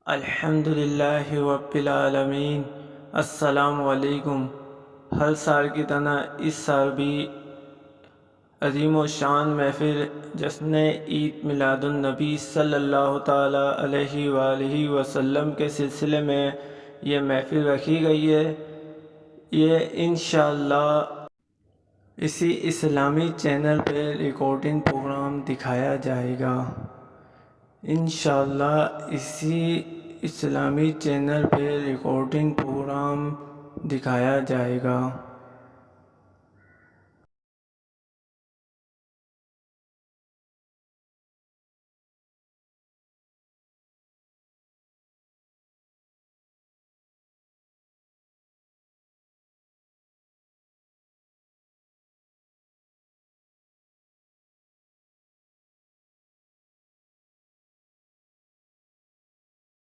الحمدللہ رب العالمین۔ السلام علیکم۔ ہر سال کی طرح اس سال بھی عظیم و شان محفل جشن عید میلاد النبی صلی اللہ تعالیٰ علیہ وآلہ وسلم کے سلسلے میں یہ محفل رکھی گئی ہے۔ یہ انشاءاللہ اسی اسلامی چینل پہ ریکارڈنگ پروگرام دکھایا جائے گا۔ انشاءاللہ اسی اسلامی چینل پہ ریکارڈنگ پروگرام دکھایا جائے گا۔